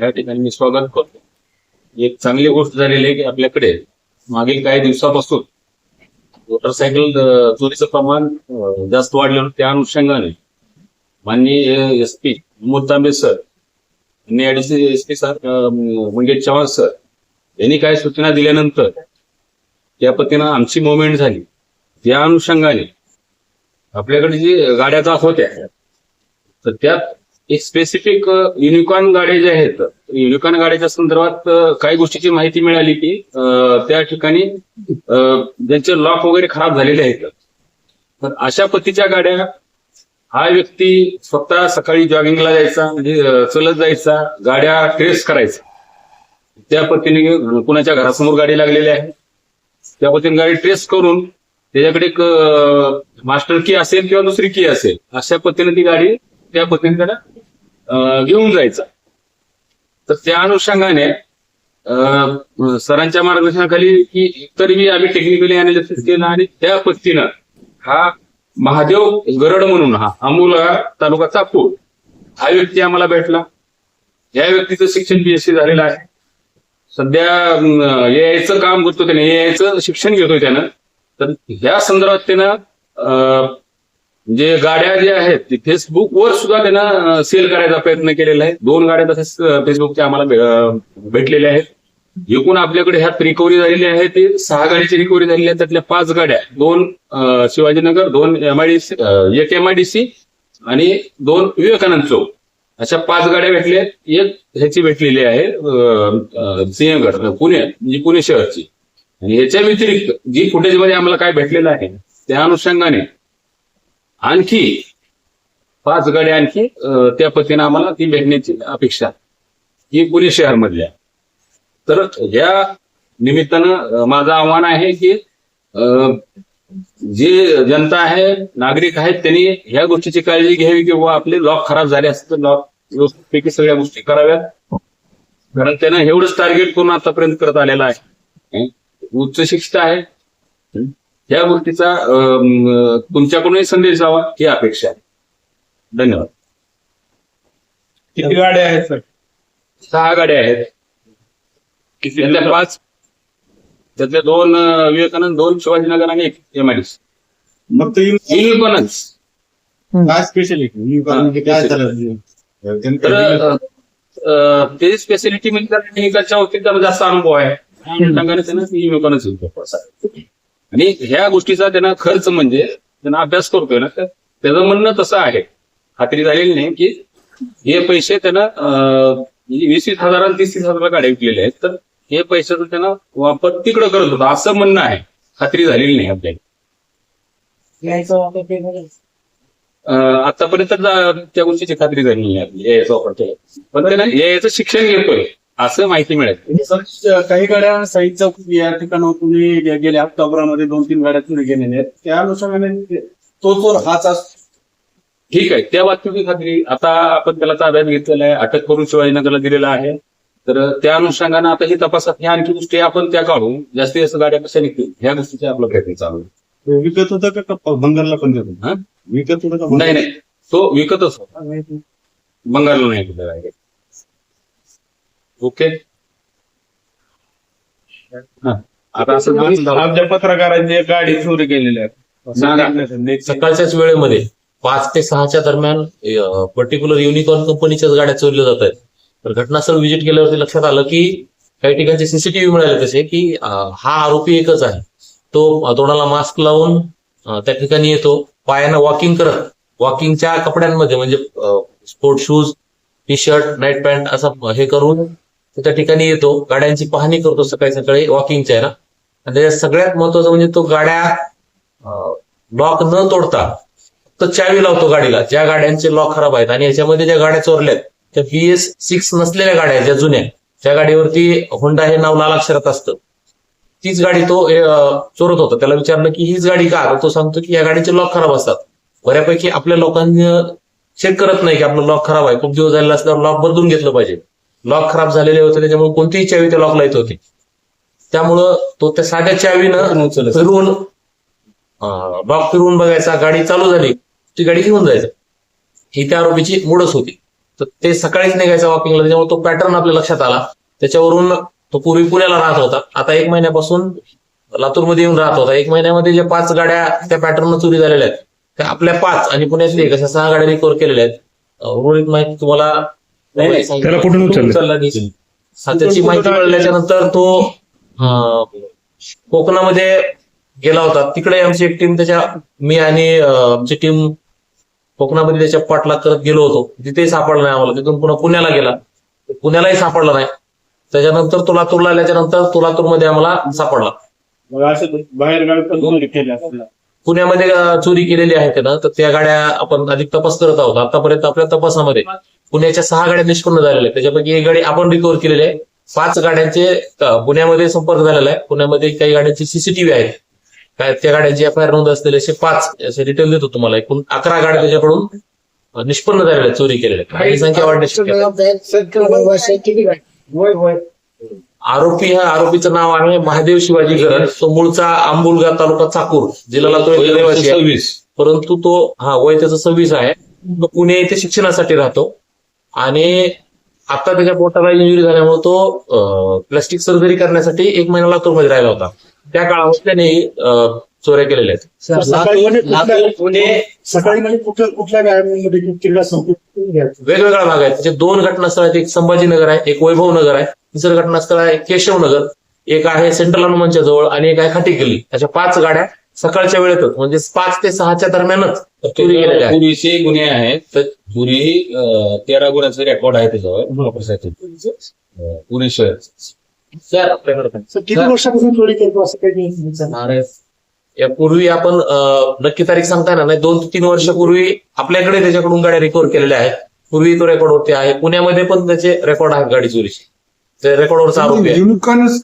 या ठिकाणी मी स्वागत करतो. एक चांगली गोष्ट झालेली आहे की आपल्याकडे मागील काही दिवसापासून मोटरसायकल चोरीचं प्रमाण जास्त वाढलं. त्या अनुषंगाने माननीय SP विमोद तांबे सर यांनी additional SP sir Mangesh Chavan sir यांनी काही सूचना दिल्यानंतर त्या पद्धतीनं आमची मुवमेंट झाली. त्या अनुषंगाने आपल्याकडे जी गाड्या जात होत्या तर त्यात एक स्पेसिफिक युनिकॉर्न गाड्या ज्या आहेत, युनिकॉर्न गाड्याच्या संदर्भात काही गोष्टीची माहिती मिळाली की त्या ठिकाणी ज्यांचे लॉक वगैरे खराब झालेले आहेत. तर अशा पद्धतीच्या गाड्या हा व्यक्ती स्वतः सकाळी जॉगिंगला जायचा, म्हणजे चलत जायचा, गाड्या ट्रेस करायचा. त्या पद्धतीने कुणाच्या घरासमोर गाडी लागलेली आहे त्या पद्धतीने गाडी ट्रेस करून त्याच्याकडे एक मास्टर की असेल किंवा दुसरी की असेल अशा पद्धतीने ती गाडी त्या पद्धतीने त्याला घेऊन जायचा. तर त्या अनुषंगाने सरांच्या मार्गदर्शनाखाली की एकतरी आम्ही टेक्निकली अनालिसिस केलं आणि त्या पद्धतीनं हा महादेव गरड म्हणून हा आंबोला तालुका चाकूर हा व्यक्ती आम्हाला भेटला. या व्यक्तीचं शिक्षण BSc झालेलं आहे. सध्या AIचं काम करतो त्याने, AIचं शिक्षण घेतोय त्यानं. तर या संदर्भात त्यानं जे गाड्या ज्या आहेत ते फेसबुकवर सुद्धा त्यानं सेल करायचा प्रयत्न केलेला आहे. 2 गाड्या तसेच फेसबुकच्या आम्हाला भेटलेल्या आहेत. एकूण आपल्याकडे ह्यात रिकव्हरी झालेली आहे ते 6 गाडीची रिकव्हरी झालेली आहे. त्यातल्या 5 गाड्या, 2 शिवाजीनगर, 2 MIDC, 1 MIDC आणि 2 विवेकानंद चौक अशा 5 गाड्या भेटल्या. एक ह्याची भेटलेली आहे सिंहगड पुणे, म्हणजे पुणे शहरची. आणि याच्या व्यतिरिक्त जी फुटेजमध्ये आम्हाला काय भेटलेलं आहे त्या अनुषंगाने आणखी 5 गाड्या आणखी त्या पद्धतीने आम्हाला ती भेटण्याची अपेक्षा ही पुणे शहरमधल्या. तर या निमित्तानं माझं आव्हान आहे की जे जनता आहे, नागरिक आहेत, त्यांनी ह्या गोष्टीची काळजी घ्यावी की आपले लॉक खराब झाले असते तर लॉक व्यवस्थितपैकी सगळ्या गोष्टी कराव्यात. कारण त्यानं एवढंच टार्गेट करून आतापर्यंत करत आलेला आहे. उच्च शिक्षित आहे. ह्या गोष्टीचा तुमच्याकडूनही संदेश जावा ही अपेक्षा आहे. धन्यवाद. किती गाड्या आहेत सर? 6 गाड्या आहेत. त्यातल्या 5, त्यातल्या 2 विवेकानंद, 2 शिवाजीनगर आणि 1 MIDC. मग तो युनिकॉर्नच. काय स्पेशलिटी काय झालं? तर त्याची स्पेशालिटी म्हणजे त्याला टेक्निकलच्या बाबतीत त्याला जास्त अनुभव आहे. त्यानं युनिकॉर्नच आणि ह्या गोष्टीचा त्यांना खर्च म्हणजे त्यांना अभ्यास करतोय ना, तर त्याचं म्हणणं तसं आहे, खात्री झालेली नाही की हे पैसे त्यानं 20,000 आणि 30,000 गाड्या विकलेल्या आहेत. तर हे पैशाचा त्यानं वापर तिकडं करत होता असं म्हणणं आहे. खात्री झालेली नाही आपल्याला. आतापर्यंत त्या गोष्टीची खात्री झाली नाही आपली याचा वापर केला. पण त्यानं याचं शिक्षण घेतोय असं माहिती मिळाली. काही गाड्या साईड चौक या ठिकाणी तुम्ही गेल्या ऑक्टोबरमध्ये 2-3 गाड्या तुम्ही गेलेल्या आहेत. त्या अनुषंगाने तो चोर हाच असतो. ठीक आहे, त्या बाबतीची खात्री. आता आपण त्याला ताब्यात घेतलेला आहे, अटक करून शिवाजीनगरला दिलेला आहे. तर त्या अनुषंगाने आता ही तपासात ह्या आणखी गोष्टी आपण त्या काढून जास्तीत जास्त गाड्या कशा निघतील ह्या गोष्टीचा आपला प्रयत्न चालू आहे. विकत होता का बंगालला पण देतो? विकत होता का? नाही, तो विकतच होता, बंगालला नाही कुठे आहे. ओके. आता असं आमच्या पत्रकारांनी गाडी चोरी केलेली आहे. सकाळच्याच वेळेमध्ये 5 ते 6च्या दरम्यान पर्टिक्युलर युनिकॉर्न कंपनीच्याच गाड्या चोरल्या जात आहेत. तर घटनास्थळ व्हिजिट केल्यावरती लक्षात आलं की काही ठिकाणचे CCTV मिळाले तसे की हा आरोपी एकच आहे. तो तोंडाला मास्क लावून त्या ठिकाणी येतो, पायानं वॉकिंग करत, वॉकिंगच्या कपड्यांमध्ये म्हणजे sport shoes, T-shirt, night pant असं हे करून त्या ठिकाणी येतो, गाड्यांची पाहणी करतो सकाळी सकाळी वॉकिंगच्या ना. आणि त्याच्यात सगळ्यात महत्वाचं म्हणजे तो गाड्या लॉक न तोडता फक्त चावी लावतो गाडीला, ज्या गाड्यांचे लॉक खराब आहेत. आणि याच्यामध्ये ज्या गाड्या चोरल्यात त्या BS6 नसलेल्या गाड्या, ज्या जुन्या, त्या गाडीवरती होंडा हे नाव लाल अक्षरात असतं, तीच गाडी तो चोरत होता. त्याला विचारलं की हीच गाडी का? तो सांगतो की या गाडीचे लॉक खराब असतात. बऱ्यापैकी आपल्या लोकांनी चेक करत नाही की आपलं लॉक खराब आहे, खूप दिवस झालेला असल्यावर लॉक बदलून घेतलं पाहिजे. लॉक खराब झालेले होते त्याच्यामुळे कोणतीही चावी त्या लॉकला येत होती. त्यामुळं तो त्या साध्या चावीनं फिरवून लॉक फिरवून बघायचा, गाडी चालू झाली ती गाडी घेऊन जायचं. ही त्या आरोपीची मूडच होती. तर ते सकाळीच निघायचा वॉकिंगला, त्याच्यामुळे तो पॅटर्न आपल्या लक्षात आला. त्याच्यावरून तो पूर्वी पुण्याला राहत होता, आता 1 महिन्यापासून लातूरमध्ये येऊन राहत होता. 1 महिन्यामध्ये जे 5 गाड्या त्या पॅटर्न चोरी झालेल्या आहेत त्या आपल्या 5 आणि पुण्यातली एक अशा 6 गाड्या रिकव्हर केलेल्या आहेत. उर्वरित माहिती तुम्हाला त्याला कुठून उचललं? त्याची माहिती मिळाल्याच्या नंतर तो कोकणामध्ये गेला होता. तिकडे आमची एक टीम मी आणि आमची टीम कोकणामध्ये त्याच्या पाठलाग करत गेलो होतो. तिथेही सापडला नाही आम्हाला. तिथून पुन्हा पुण्याला गेला, पुण्यालाही सापडला नाही. त्याच्यानंतर तो लातूरला आल्याच्या नंतर तो लातूरमध्ये आम्हाला सापडला. मग असं बाहेर गाडी पण चोरी केली असतील. पुण्यामध्ये चोरी केलेली आहे ना, तर त्या गाड्या आपण अधिक तपास करत आहोत. आतापर्यंत आपल्या तपासामध्ये पुण्याच्या 6 गाड्या निष्पन्न झालेल्या आहेत. त्याच्यापैकी 1 गाडी आपण रिकव्हर केलेली आहे. 5 गाड्यांचे पुण्यामध्ये संपर्क झालेला आहे. पुण्यामध्ये काही गाड्यांची सीसीटीव्ही आहेत, काय त्या गाड्यांची एफआयआर नोंद असलेले असे 5 असे डिटेल देतो तुम्हाला. एकूण 11 गाड्या त्याच्याकडून निष्पन्न झालेल्या आहेत, चोरी केलेल्या आहेत. ही संख्या वाढण्याची शक्यता आहे. आरोपीचं नाव आहे महादेव शिवाजी गरड. तो मूळचा आंबुलगा तालुका चाकूर, जिल्हा लातूर येथील रहिवासी आहे. 26. परंतु तो वय त्याचं 26 आहे. तो पुणे येथे शिक्षणासाठी राहतो आणि आता त्याच्या पोटाला इंजुरी झाल्यामुळे तो प्लास्टिक सर्जरी करण्यासाठी 1 महिना लातूरमध्ये राहिला होता. त्या काळामध्ये त्याने चोऱ्या केलेल्या आहेत. सकाळी म्हणजे कुठल्या गाड्यांमध्ये किल्ला संपर्क वेगवेगळ्या भाग आहेत. त्याचे 2 घटनास्थळ आहेत. एक संभाजीनगर आहे, एक वैभवनगर आहे. तिसरं घटनास्थळ आहे केशवनगर, एक आहे सेंट्रल हनुमानच्या जवळ आणि एक आहे खाटी गल्ली. अशा 5 गाड्या सकाळच्या वेळेतच म्हणजे 5 ते 6च्या दरम्यानच चोरी केलेल्या आहेत. पूर्वीचे गुन्हे आहेत, तर पूर्वी 13 गुन्ह्याचा रेकॉर्ड आहे त्याच्यावर पुणे शहर. सर आपल्याकडे किती वर्षापासून चोरी करतो असं काही यापूर्वी आपण नक्की तारीख सांगता येणार नाही. 2 ते 3 वर्षापूर्वी आपल्याकडे त्याच्याकडून गाड्या रिकव्हर केलेल्या आहेत. पूर्वी तो रेकॉर्ड होते आहे. पुण्यामध्ये पण त्याचे रेकॉर्ड आहेत गाडी चोरीचे. ते रेकॉर्डवरचा आरोपी आहे. युनिकॉर्नच